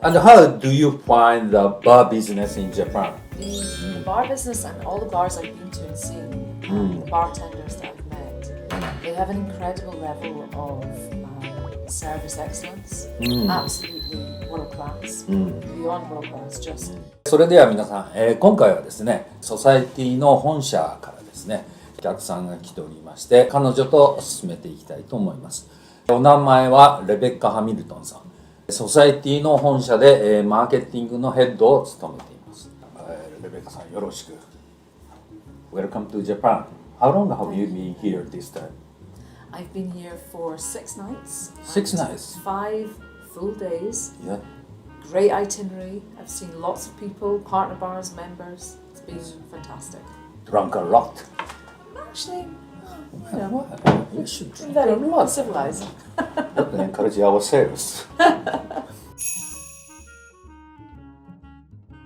And how do you find the bar business in Japan? The bar business and all the bars I've been to and seen, the bartenders that I've met, they have an incredible level of service excellence. Absolutely world class, beyond world class, just. それでは皆さん、今回はですね、ソサエティの本社からですね、お客さんが来ておりまして、彼女と進めていきたいと思います。お名前はレベッカ・ハミルトンさん。ソサエティの本社で、マーケティングのヘッドを務めています。レベッカさん、よろしく。Welcome to Japan. How long have you been here this time? I've been here for 6 nights. 6 nights? 5 full days. Yeah. Great itinerary. I've seen lots of people, partner bars, members. It's been fantastic. Drunk a lot? Actually, you know, You should drink very a lot. civilized. Not to encourage our sales.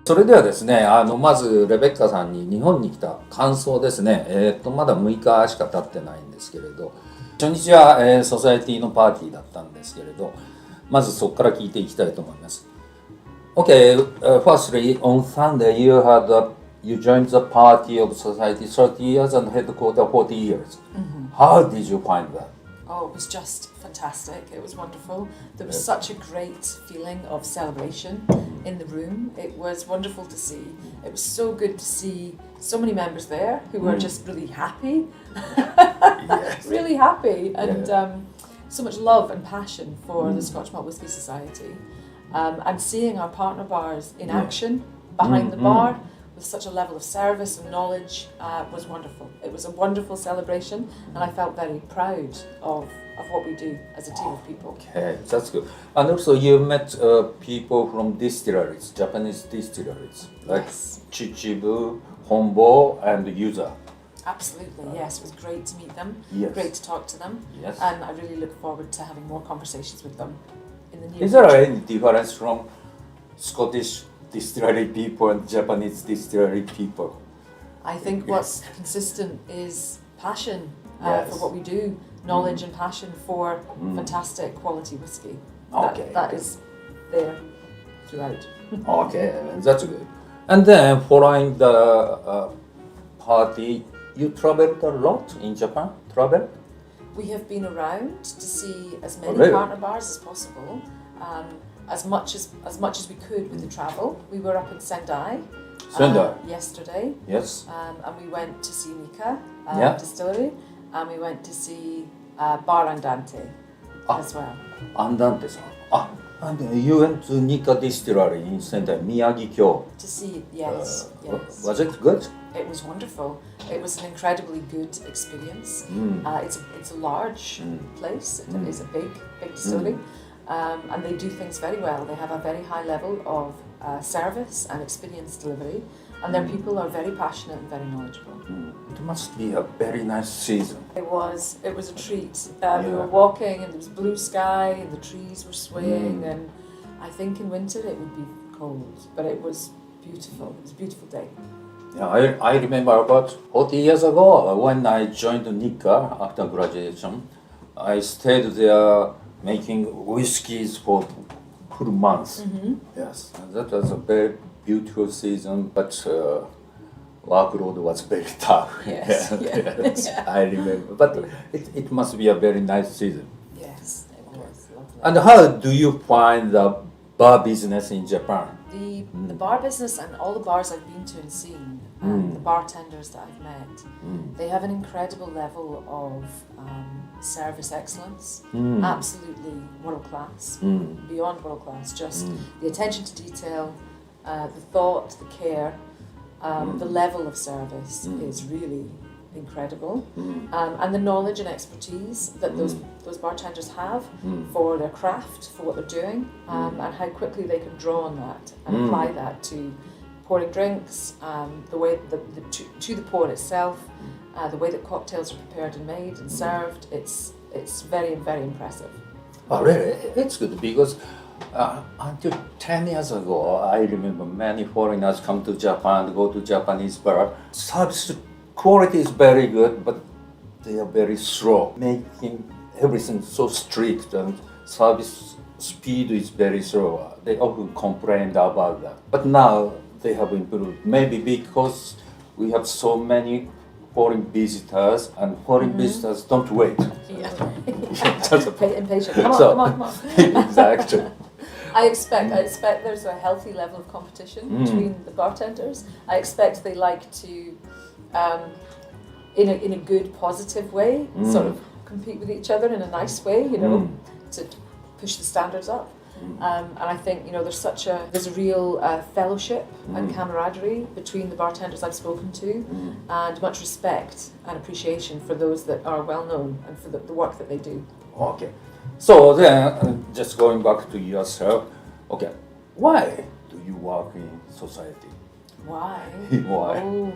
それではですね、まずレベッカさんに日本に来た感想ですね。まだ6日しか経ってないんですけれど、初日は、ソサエティのパーティーだったんですけれど、まずそこから聞いていきたいと思います。Okay, firstly, on Sunday you joined the party of Society 30 years and headquarters 40 years. How did you find that? Oh, it was just fantastic. It was wonderful. There was such a great feeling of celebration in the room. It was wonderful to see. It was so good to see so many members there who were just really happy. Really happy. And so much love and passion for the Scotch Malt Whisky Society. And seeing our partner bars in action behind the bar with such a level of service and knowledge was wonderful. It was a wonderful celebration, and I felt very proud of what we do as a team of people. Okay, that's good. And also you met people from distilleries, Japanese distilleries, like Chichibu, Honbo, and Yuza. Absolutely, yes. It was great to meet them, Yes. great to talk to them, Yes. and I really look forward to having more conversations with them in the near Is there future. any difference from Scottish distillery people and Japanese distillery people? I think what's consistent is passion Yes. for what we do, knowledge and passion for fantastic quality whiskey. Okay. That is there throughout. Okay, that's good. And then following the party, you traveled a lot in Japan? Travel? We have been around to see as many really? partner bars as possible, as much as we could with the travel. We were up in Sendai. Sendai? Yesterday. Yes. And we went to see Nika Distillery, and we went to see Bar Andante as well. Andante さん。and you went to Nika Distillery in Sendai, Miyagi-kyo. To see, yes, yes. Was it good? It was wonderful. It was an incredibly good experience. It's a large place. It is a big distillery, and they do things very well. They have a very high level of service and experience delivery, and their people are very passionate and very knowledgeable. It must be a very nice season. It was a treat. We were walking, and there was blue sky, and the trees were swaying. And I think in winter it would be cold, but it was beautiful. It was a beautiful day. Yeah, I remember about 40 years ago when I joined Nika after graduation. I stayed there making whiskeys for full months. Yes, and that was a very beautiful season, but workload was very tough. Yes, Yes, yeah. I remember. But it must be a very nice season. Yes, it was lovely. And how do you find the bar business in Japan? The bar business and all the bars I've been to and seen, the bartenders that I've met, they have an incredible level of service excellence. Absolutely world class, beyond world class. Just the attention to detail, the thought, the care, the level of service is really incredible, and the knowledge and expertise that those bartenders have for their craft, for what they're doing, and how quickly they can draw on that and apply that to pouring drinks, the way to the pour itself, the way that cocktails are prepared and made and served. It's very, very impressive. Oh, really? It's good because until 10 years ago, I remember many foreigners come to Japan, go to Japanese bar. Service quality is very good, but they are very slow, making everything so strict and service speed is very slower. They often complained about that. But now they have improved. Maybe because we have so many foreign visitors, and foreign visitors don't wait. Yeah. Just Impatient. Come on. Exactly. I expect there's a healthy level of competition between the bartenders. I expect they like to, in a good, positive way, sort of compete with each other in a nice way, to push the standards up. And I think there's a real fellowship and camaraderie between the bartenders I've spoken to, and much respect and appreciation for those that are well known and for the work that they do. Okay. So then, just going back to yourself. Okay. Why do you work in society? Why? Why? Oh.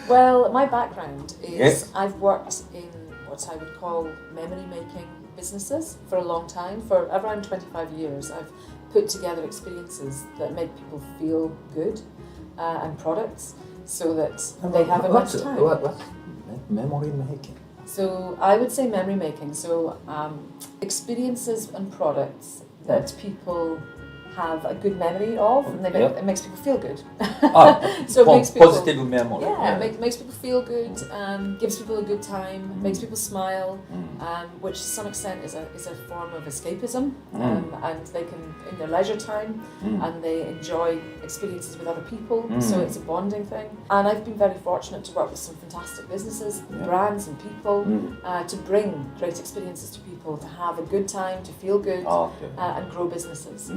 Well, my background is I've worked in what I would call memory-making businesses for a long time. For around 25 years, I've put together experiences that make people feel good and products so that they have a much time. What's memory-making? So I would say memory-making. So experiences and products that people have a good memory of, and it makes people feel good. So it makes people, positive memory. Yeah, it makes people feel good, gives people a good time, makes people smile, which to some extent is a form of escapism, and they can, in their leisure time, and they enjoy experiences with other people, so it's a bonding thing. And I've been very fortunate to work with some fantastic businesses, brands and people, to bring great experiences to people, to have a good time, to feel good, and grow businesses.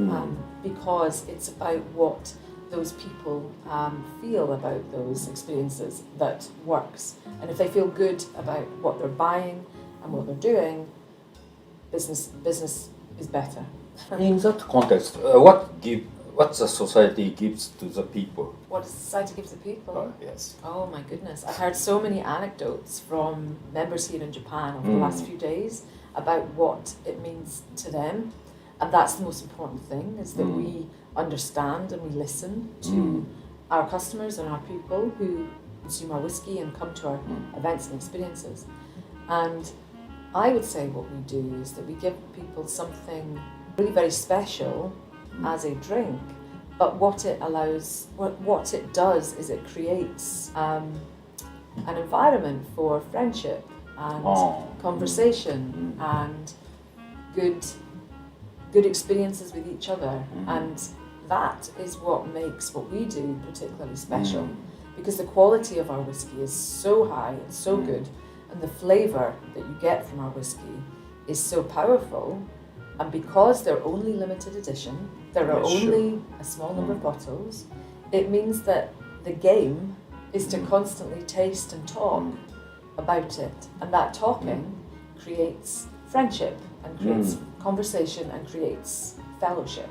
Because it's about what those people feel about those experiences that works. And if they feel good about what they're buying and what they're doing, business is better. In that context, what the society gives to the people? What does society give to people? Yes. Oh my goodness. I've heard so many anecdotes from members here in Japan over the last few days about what it means to them. And that's the most important thing, is that we understand and we listen to our customers and our people who consume our whiskey and come to our events and experiences. And I would say what we do is that we give people something really very special as a drink, but what it does is it creates an environment for friendship and conversation and good experiences with each other, and that is what makes what we do particularly special, because the quality of our whiskey is so high and so good, and the flavour that you get from our whiskey is so powerful, and because they're only limited edition, there are only a small number of bottles, it means that the game is to constantly taste and talk about it, and that talking creates friendship and creates conversation and creates fellowship,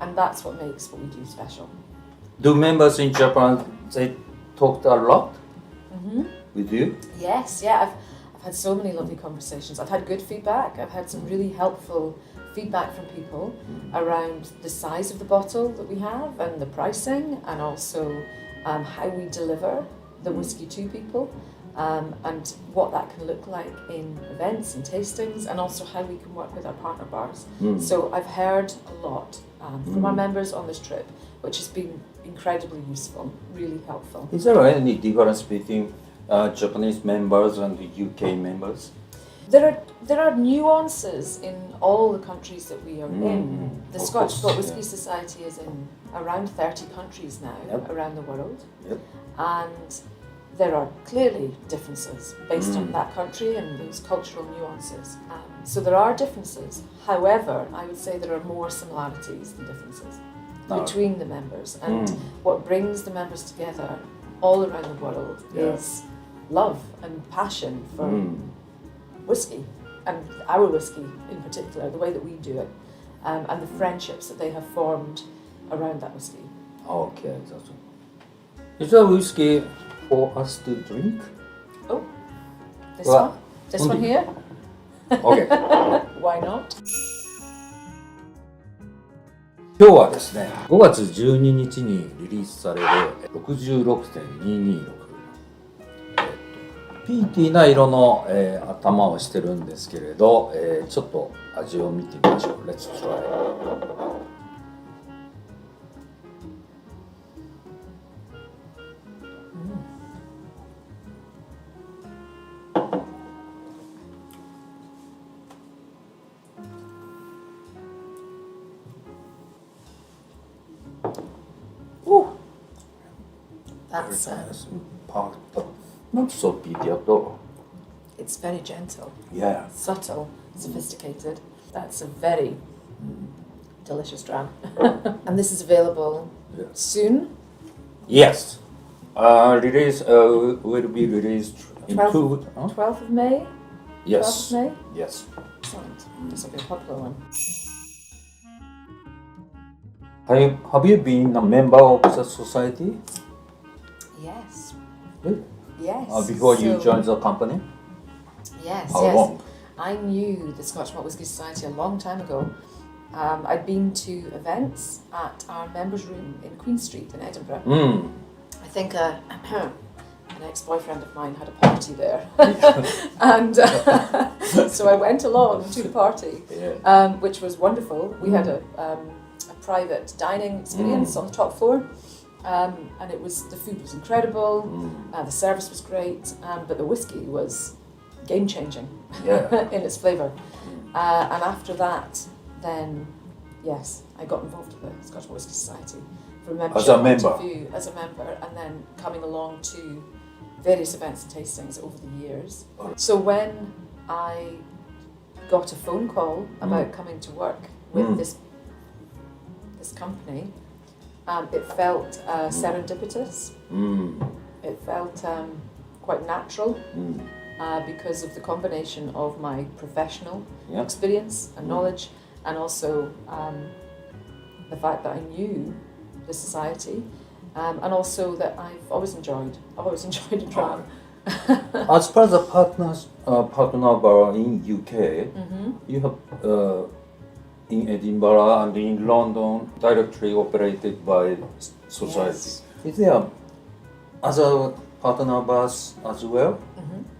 and that's what makes what we do special. Do members in Japan, they talked a lot with you? Yes, yeah, I've had so many lovely conversations. I've had good feedback. I've had some really helpful feedback from people around the size of the bottle that we have and the pricing, and also how we deliver the whiskey to people. And what that can look like in events and tastings, and also how we can work with our partner bars. So I've heard a lot from our members on this trip, which has been incredibly useful, really helpful. Is there any difference between Japanese members and the UK members? There are nuances in all the countries that we are in. The Scotch Spot Whisky Society is in around 30 countries now around the world. And there are clearly differences based on that country and those cultural nuances. So there are differences. However, I would say there are more similarities than differences between the members. And what brings the members together all around the world is love and passion for whiskey, and our whiskey in particular, the way that we do it, and the friendships that they have formed around that whiskey. Okay, that's right. Is there whiskey for us to drink? Oh, this one? This one here? Okay. Why not? 今日はですね、5月12日にリリースされる 66.226ピーティーな色の、頭をしてるんですけれど、ちょっと味を見てみましょう。Let's try. Not so peaty at all. It's very gentle, Yeah. subtle, sophisticated. That's a very delicious dram. And this is available soon. Yes. Release will be released in 12th of May? Yes. 12th of May? Yes. Excellent. This will be a popular one. Have you been a member of the society? Yes. Really? Yes. Before you So- joined the company? Yes, How yes. long? I knew the Scotch Malt Whisky Society a long time ago. I'd been to events at our members' room in Queen Street in Edinburgh. I think an ex-boyfriend of mine had a party there. And so I went along to the party, which was wonderful. We had a private dining experience on the top floor. And the food was incredible, the service was great, but the whiskey was game-changing in its flavour. And after that, then, yes, I got involved with the Scotch Malt Whisky Society from a membership point of view, as a member, and then coming along to various events and tastings over the years. So when I got a phone call about coming to work with this company, it felt serendipitous. It felt quite natural because of the combination of my professional experience and knowledge, and also the fact that I knew the society, and also that I've always enjoyed a dram. As per the partner bar in UK, you have in Edinburgh and in London directly operated by society. Yes. Is there other partner bars as well?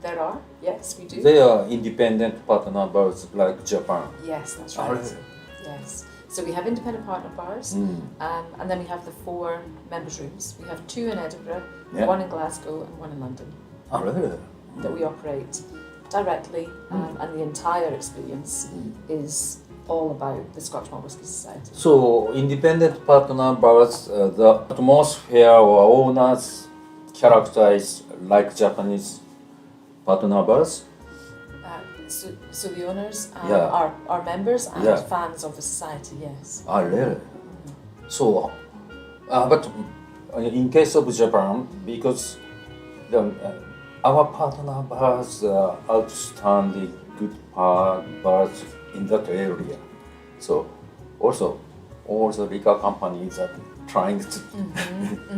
There are, yes, we do. They are independent partner bars like Japan. Yes, that's right. Yes. So we have independent partner bars, and then we have the 4 members' rooms. We have 2 in Edinburgh, 1 in Glasgow, and 1 in London. Oh, really? That we operate directly, and the entire experience is all about the Scotch Malt Whisky Society. So independent partner bars, the atmosphere or owners characterize like Japanese partner bars? So the owners are members and fans of the society, yes. Ah, really? So, but in case of Japan, because our partner bars are outstanding good bars in that area. So, also, all the liquor companies are trying to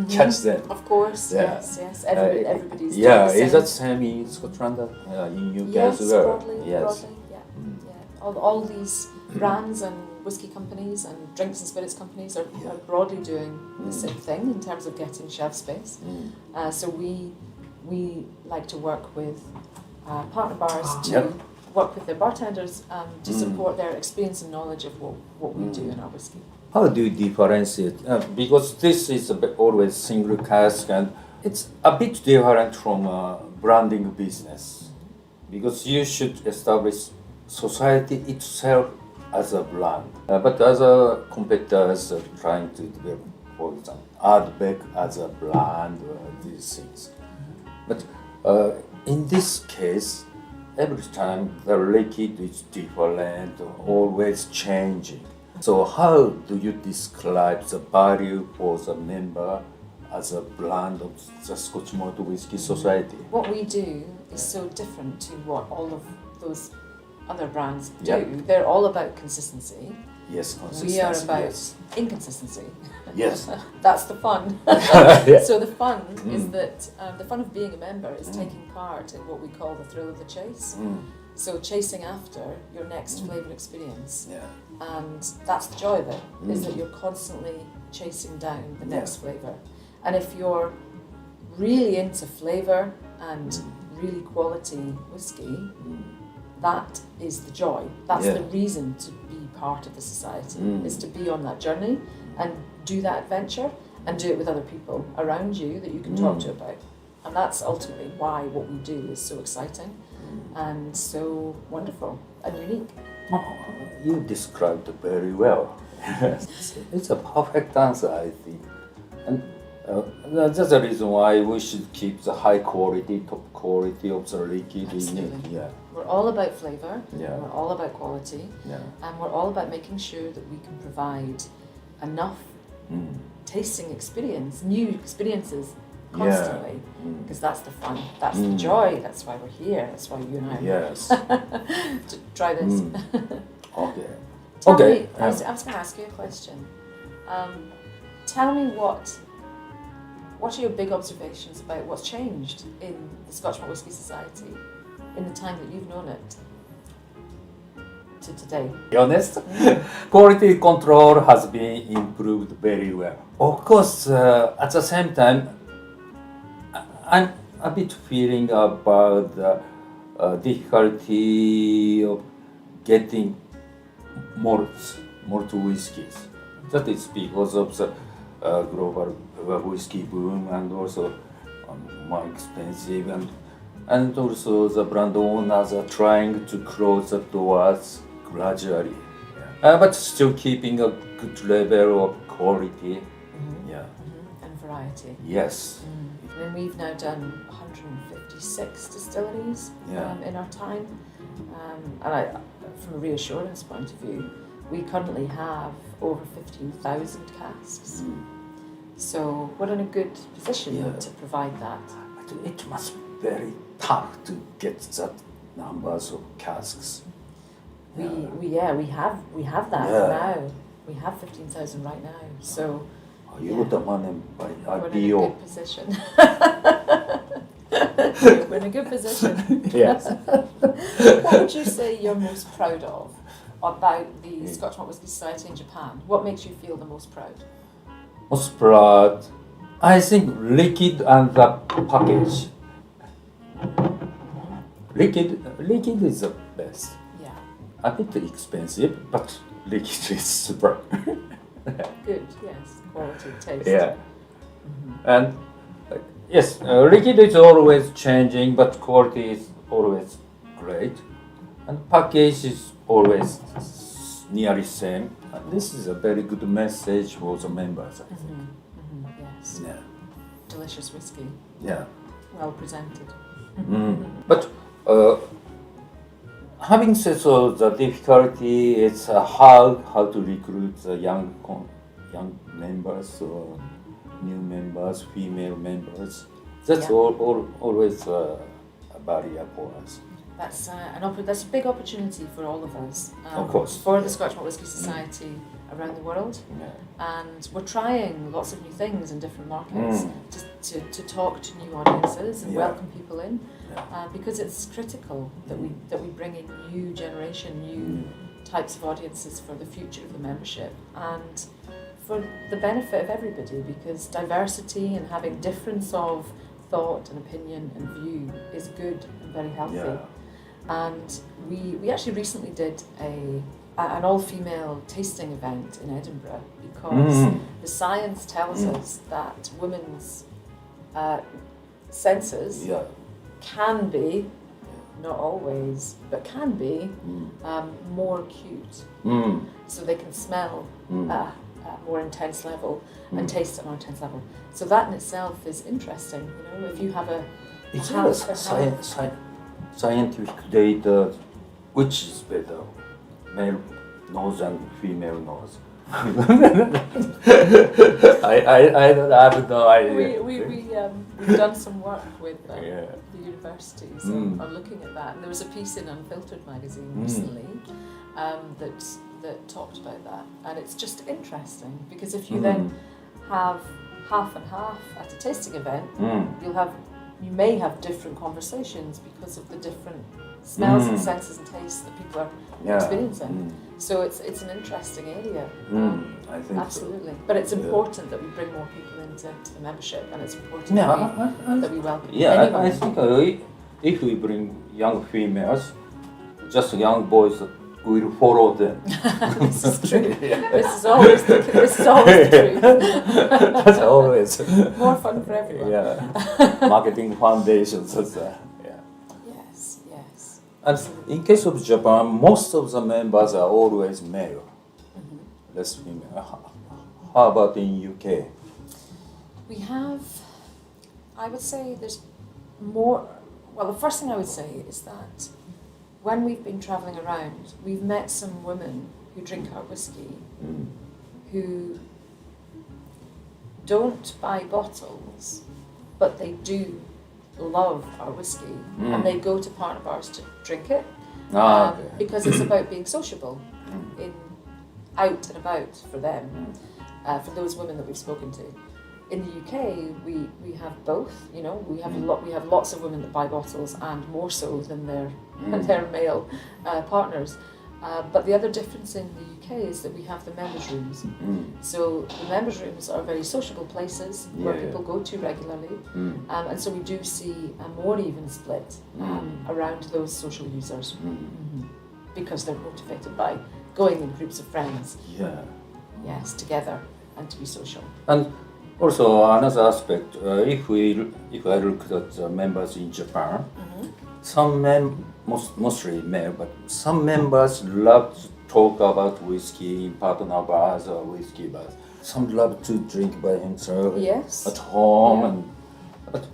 catch them. Of course, yes. Everybody's doing Yeah, the same. is that same in Scotland, in UK Yes, as well? broadly, yeah. All these brands and whiskey companies and drinks and spirits companies are broadly doing the same thing in terms of getting shelf space. So we like to work with partner bars to work with their bartenders to support their experience and knowledge of what we do in our whiskey. How do you differentiate? Because this is always single cask, and it's a bit different from branding business. Because you should establish society itself as a brand. But other competitors are trying to develop, for example, Ardbeg as a brand, these things. But in this case, every time the liquid is different, always changing. So how do you describe the value for the member as a brand of the Scotch Malt Whisky Society? What we do is so different to what all of those other brands do. Yeah. They're all about consistency. Yes, consistency. We are about yes. inconsistency. Yes. That's the fun. Yeah. So the fun is that the fun of being a member is taking part in what we call the thrill of the chase. So chasing after your next flavour experience. Yeah. And that's the joy of it, is that you're constantly chasing down the next flavour. And if you're really into flavour and really quality whiskey, that is the joy. That's the reason to be part of the society, is to be on that journey and do that adventure and do it with other people around you that you can talk to about. And that's ultimately why what we do is so exciting and so wonderful and unique. Oh, you described it very well. It's a perfect answer, I think. And that's the reason why we should keep the high quality, top quality of the liquid in it. Yeah. We're all about flavour, Yeah. we're all about quality, and we're all about making sure that we can provide enough tasting experience, new experiences constantly, because that's the fun, that's the joy, that's why we're here, that's why you and I are to try this. Okay. Tell me, I was going to ask you a question. Tell me what are your big observations about what's changed in the Scotch Malt Whisky Society in the time that you've known it to today? To be honest, quality control has been improved very well. Of course, at the same time, I'm a bit feeling about the difficulty of getting malt whiskies. That is because of the global whiskey boom and also more expensive, and also the brand owners are trying to close the doors gradually, but still keeping a good level of quality. And variety. Yes. I mean, we've now done 156 distilleries in our time, and from a reassurance point of view, we currently have over 15,000 casks. So we're in a good position to provide that. But it must be very tough to get that numbers of casks. We have that now. We have 15,000 right now. So you got the money by we're in a IPO. good position. We're in a good position. Yes. What would you say you're most proud of about the Scotch Malt Whisky Society in Japan? What makes you feel the most proud? Most proud, I think liquid and the package. Liquid is the best. Yeah. A bit expensive, but liquid is super. Good, yes. Quality, taste. Yeah. And yes, liquid is always changing, but quality is always great. And package is always nearly same. And this is a very good message for the members, I think. Yes. Yeah. Delicious whiskey. Yeah. Well presented. But having said so, the difficulty is how to recruit the young members or new members, female members. That's always a barrier for us. That's that's a big opportunity for all of us. Of course. For the Scotch Malt Whisky Society around the world. Yeah. And we're trying lots of new things in different markets to talk to new audiences and welcome people in, because it's critical that we bring in new generation, new types of audiences for the future of the membership and for the benefit of everybody, because diversity and having difference of thought and opinion and view is good and very healthy. Yeah. And we actually recently did an all-female tasting event in Edinburgh, because the science tells us that women's senses can be, not always, but can be more acute. So they can smell at a more intense level and taste at a more intense level. So that in itself is interesting. You know, if you have Is there scientific data which is better, male nose and female nose? I have no idea. We've done some work with the universities on looking at that, and there was a piece in Unfiltered magazine recently that talked about that, and it's just interesting because if you then have half and half at a tasting event, you may have different conversations because of the different smells and senses and tastes that people are experiencing. So it's an interesting area. I think absolutely. But it's important that we bring more people into the membership, and it's important that we welcome anyone. I think if we bring young females, just young boys will follow them. This is true. This is always the truth. That's always. More fun for everyone. Yeah. Marketing foundations. Yes. And in case of Japan, most of the members are always male, less female. How about in UK? We have, I would say there's more, well, the first thing I would say is that when we've been travelling around, we've met some women who drink our whiskey who don't buy bottles, but they do love our whiskey and they go to partner bars to drink it because it's about being sociable out and about for them, for those women that we've spoken to. In the UK, we have both. You know, we have lots of women that buy bottles, and more so than their male partners. But the other difference in the UK is that we have the members' rooms. So the members' rooms are very sociable places where people go to regularly, and so we do see a more even split around those social users because they're motivated by going in groups of friends. Yes, together and to be social. And also another aspect, if I look at the members in Japan, some mostly male, but some members love to talk about whiskey in partner bars or whiskey bars. Some love to drink by himself at home, but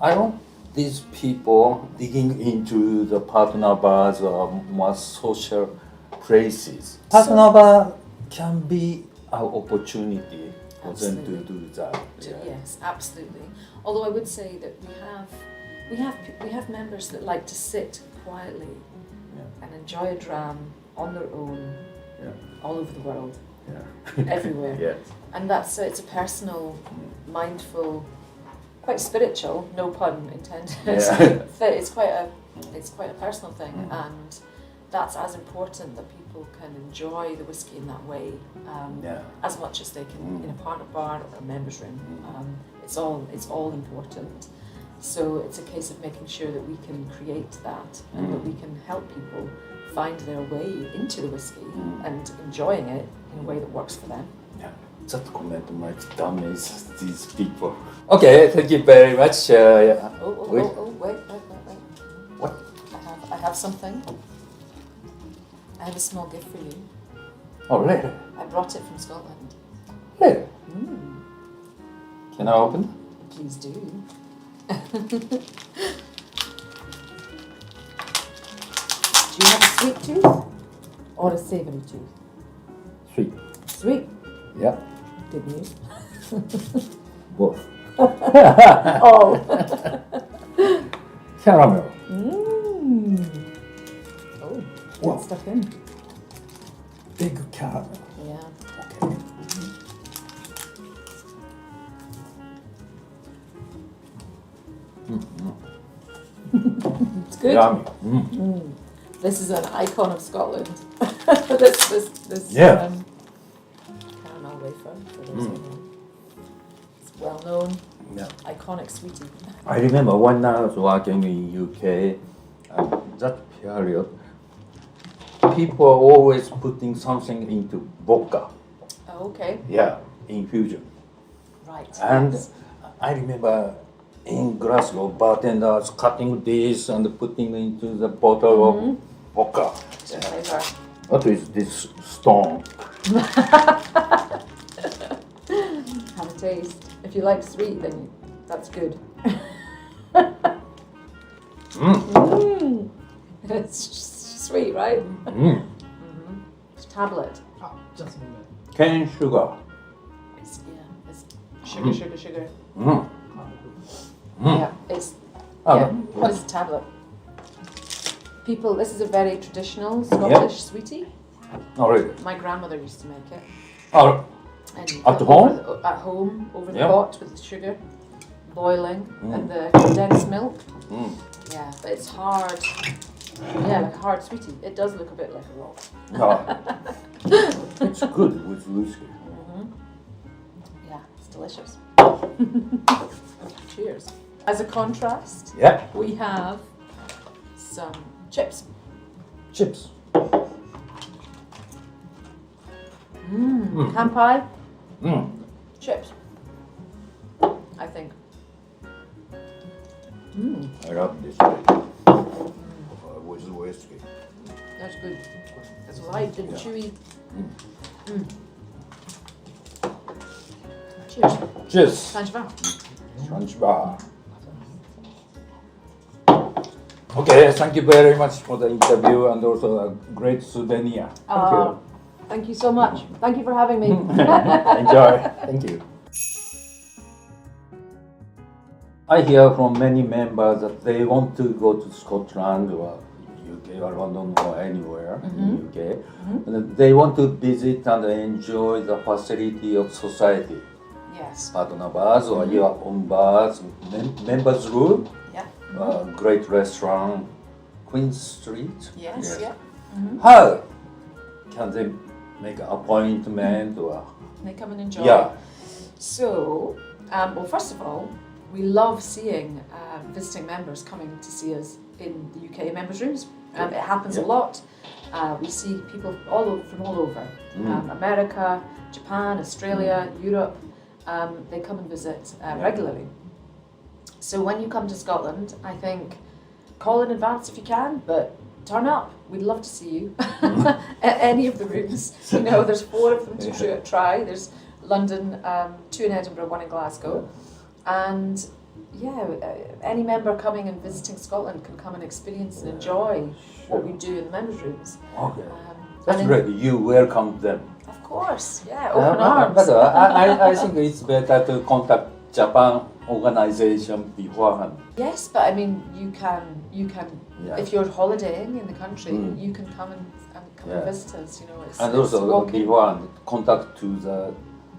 I want these people digging into the partner bars or more social places. Partner bar can be an opportunity for them to do that. Yes, absolutely. Although I would say that we have members that like to sit quietly and enjoy a dram on their own, all over the world, everywhere. And that's it's a personal, mindful, quite spiritual, no pun intended. It's quite a personal thing, and that's as important that people can enjoy the whiskey in that way as much as they can in a partner bar or a members room. It's all important. So it's a case of making sure that we can create that and that we can help people find their way into the whiskey and enjoying it in a way that works for them. That comment might damage these people. Okay, thank you very much. Wait. What? I have something. I have a small gift for you. Oh, really? I brought it from Scotland. Really? Can I open? Please do. Do you have a sweet tooth or a savoury tooth? Sweet. Sweet. Yeah. Good news. Both. Oh. Caramel. Oh, Wow. get stuck in. Big caramel. Yeah. Okay. It's good. Yummy. This is an icon of Scotland. this caramel wafer. For those who know. It's well known. Iconic sweetie. I remember when I was working in UK, that period, people are always putting something into vodka. Oh, okay. Yeah, infusion. Right. And yes. I remember in Glasgow, bartenders cutting this and putting into the bottle of vodka. Flavour. What is this stone? Have a taste. If you like sweet, then that's good. It's sweet, right? It's tablet. Just a minute. Cane sugar. It's sugar. Mm. Yeah, it's Oh, it's a tablet. People, this is a very traditional Scottish sweetie. Oh, really? My grandmother used to make it. Oh, And At home? At home, over the Yeah. pot with the sugar boiling and the condensed milk. Yeah, but it's hard. Yeah, like a hard sweetie. It does look a bit like a rock. it's good with whiskey. Yeah, it's delicious. Cheers. As a contrast, Yeah. we have some chips. Chips. Kampai, Mm. chips. I think. I love this with whiskey. That's good. It's light and chewy. Cheers. Cheers. Sanjivar. Sanjivar. Okay, thank you very much for the interview and also a great souvenir. Thank you. Thank you so much. Thank you for having me. Enjoy. Thank you. I hear from many members that they want to go to Scotland or UK or London or anywhere in UK. And they want to visit and enjoy the facility of society. Yes. Partner bars or your own bars, members room, Yeah. Great restaurant, Queen Street. Yes. Yeah. How can they make an appointment or? They come and enjoy. Yeah. So, well, first of all, we love seeing visiting members coming to see us in the UK members' rooms. It happens a lot. We see people from all over. America, Japan, Australia, Europe. They come and visit regularly. So when you come to Scotland, I think call in advance if you can, but turn up. We'd love to see you at any of the rooms. You know, there's 4 of them to try. There's London, 2 in Edinburgh, 1 in Glasgow. And yeah, any member coming and visiting Scotland can come and experience and enjoy what we do in the members' rooms. Okay. That's great. You welcome them. Of course, yeah, open arms. But I think it's better to contact Japan organization beforehand. Yes, but I mean, you can if you're holidaying in the country, you can come and visit us. You know, it's also walking. beforehand contact to the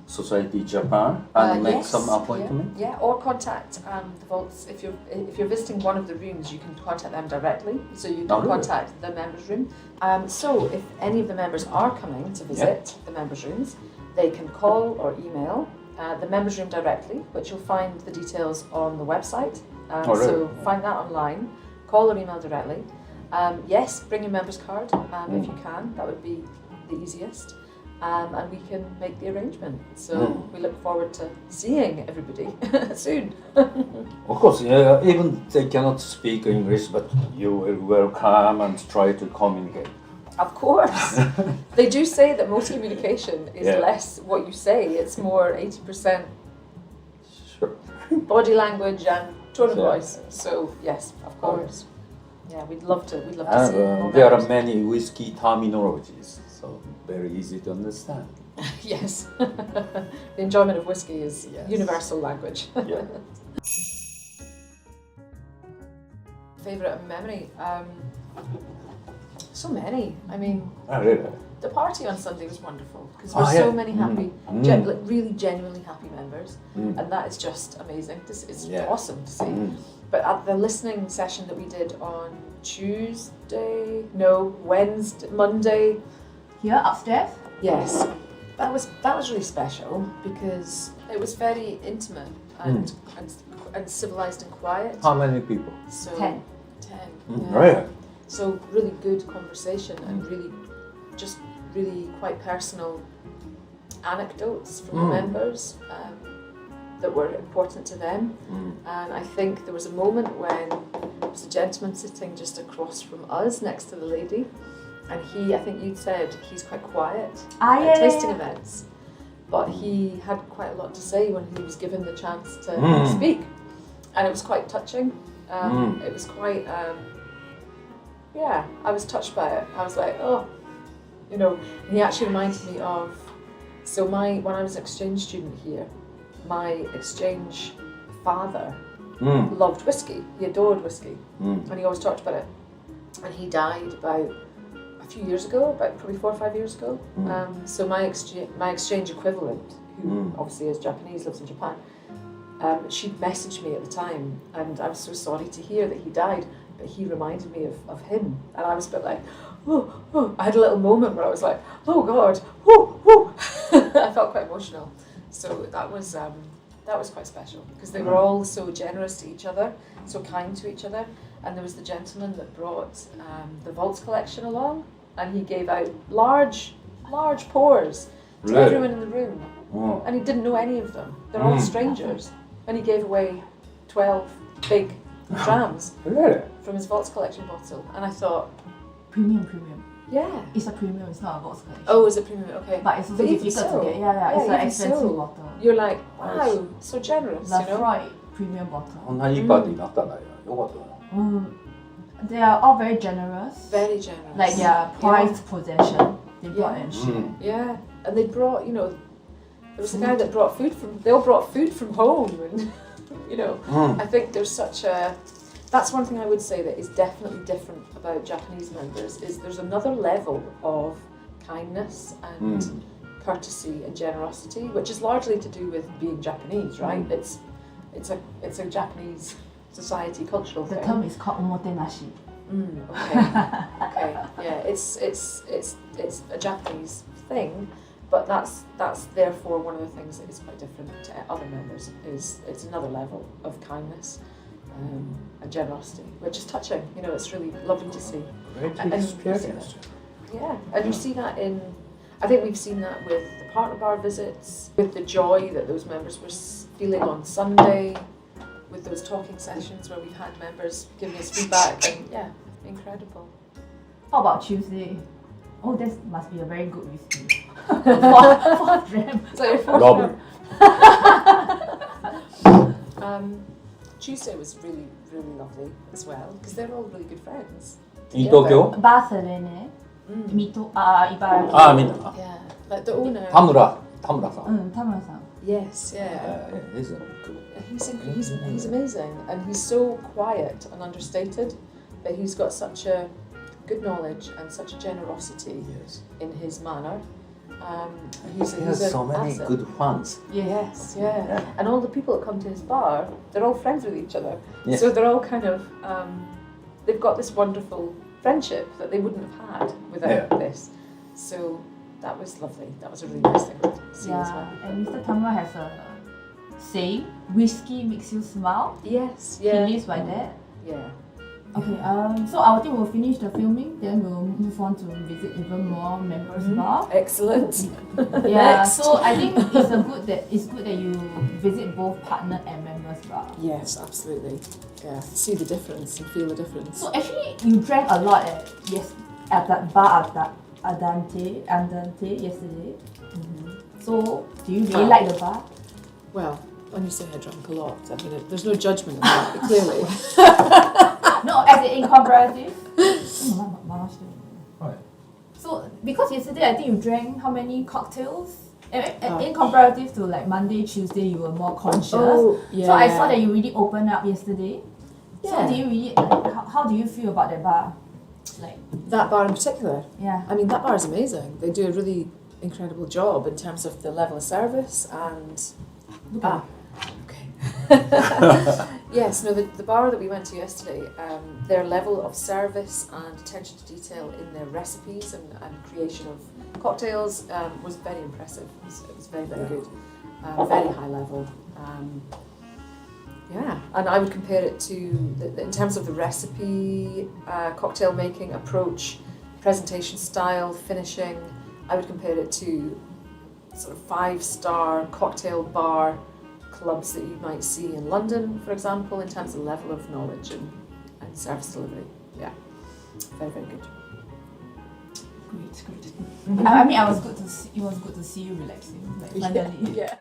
Society Japan and make yes, some appointment. Yeah, or contact the vaults. If you're visiting one of the rooms, you can contact them directly. So you can contact the members' room. So if any of the members are coming to visit the members' rooms, they can call or email the members' room directly, which you'll find the details on the website. So find that online. Call or email directly. Yes, bring your members card if you can. That would be the easiest. And we can make the arrangement. So we look forward to seeing everybody soon. Of course, even they cannot speak English, but you will welcome and try to communicate. Of course. They do say that most communication is less what you say. It's more 80% body language and tone of voice. So yes, of course. Yeah, we'd love to see more there members. are many whiskey terminologies, so very easy to understand. Yes. The enjoyment of whiskey is universal language. Favourite memory? So many. I mean, Really? the party on Sunday was wonderful because there were so many happy, really genuinely happy members, and that is just amazing. It's awesome to see. But at the listening session that we did on Monday. Here upstairs? Yes, that was really special because it was very intimate and civilized and quiet. How many people? So 10. 10. Really? So really good conversation and really quite personal anecdotes from the members that were important to them. And I think there was a moment when there was a gentleman sitting just across from us next to the lady. And I think you said he's quite quiet at tasting events, but he had quite a lot to say when he was given the chance to speak, and it was quite touching. It was quite, I was touched by it. I was like, oh, you know. And he actually reminded me of, when I was an exchange student here, my exchange father loved whiskey. He adored whiskey, and he always talked about it. And he died about a few years ago, about probably 4 or 5 years ago. So my exchange equivalent, who obviously is Japanese, lives in Japan, she messaged me at the time, and I was so sorry to hear that he died, but he reminded me of him, and I was a bit like, oh. I had a little moment where I was like, oh God, whoo. I felt quite emotional. So that was quite special because they were all so generous to each other, so kind to each other. and there was the gentleman that brought the Vaults collection along, and he gave out large pours to everyone in the room, and he didn't know any of them. They're all strangers, and he gave away 12 big drams from his Vaults collection bottle, and I thought, premium. yeah. It's a premium, it's not a Vaults collection. Oh, is it premium? Okay. But it's also difficult to get. Yeah, it's an expensive bottle. You're like, wow, so generous, you know? Lafroy premium bottle. こんないいパーティーになったんだよ。よかったな。They are all very generous. Very generous. Like their prized possession, they brought and shared. Yeah, and they brought, there was a guy that brought they all brought food from home, and, I think there's that's one thing I would say that is definitely different about Japanese members, is there's another level of kindness and courtesy and generosity, which is largely to do with being Japanese, right? It's a Japanese society cultural The thing. term is called omotenashi. Okay. Yeah, it's a Japanese thing, but that's therefore one of the things that is quite different to other members. Is it's another level of kindness and generosity, which is touching. It's really lovely to see. Great experience. Yeah, and you see that I think we've seen that with the partner bar visits, with the joy that those members were feeling on Sunday, with those talking sessions where we've had members giving us feedback, and yeah, incredible. How about Tuesday? Oh, this must be a very good whiskey. for them. So your fourth Lovely. Tuesday was really, really lovely as well, because they're all really good friends. In Tokyo? Barcelona, Mito, Ibaraki. Mina. Yeah, like the owner. Tamura-san. Tamura-san. Yes, yeah. He's cool. He's amazing, and he's so quiet and understated, but he's got such a good knowledge and such a generosity in his manner. He has so many asset. good fans. Yes, yeah. And all the people that come to his bar, they're all friends with each other. Yes. So they're all kind of, they've got this wonderful friendship that they wouldn't have had without this. So that was lovely. That was a really nice thing to see as well. And Mr. Tamura has a saying, whiskey makes you smile. Yes, yeah. He lives by that. Yeah. Okay, so I think we'll finish the filming, then we'll move on to visit even more members' bar. Excellent. Yeah, Next. so I think it's good that you visit both partner and members' bar. Yes, absolutely. Yeah, see the difference and feel the difference. So actually, you drank a lot at that bar at Andante yesterday. So do you really like the bar? Well, when you say I drank a lot, I mean, there's no judgment in that, clearly. No, as in comparative. Right. So because yesterday I think you drank how many cocktails? In comparative to like Monday, Tuesday, you were more conscious. Oh, yeah. So I saw that you really opened up yesterday. Yeah. So do you really how do you feel about that bar? Like That bar in particular? yeah. I mean, that bar is amazing. They do a really incredible job in terms of the level of service and... Okay. Yes, no, the bar that we went to yesterday, their level of service and attention to detail in their recipes and creation of cocktails was very impressive. It was very, very good. Very high level. Yeah, and I would compare it to, in terms of the recipe, cocktail making approach, presentation style, finishing, I would compare it to sort of 5-star cocktail bar clubs that you might see in London, for example, in terms of level of knowledge and service delivery. Yeah, very, very good. Great. I mean, it was good to see you relaxing, like finally. Yeah.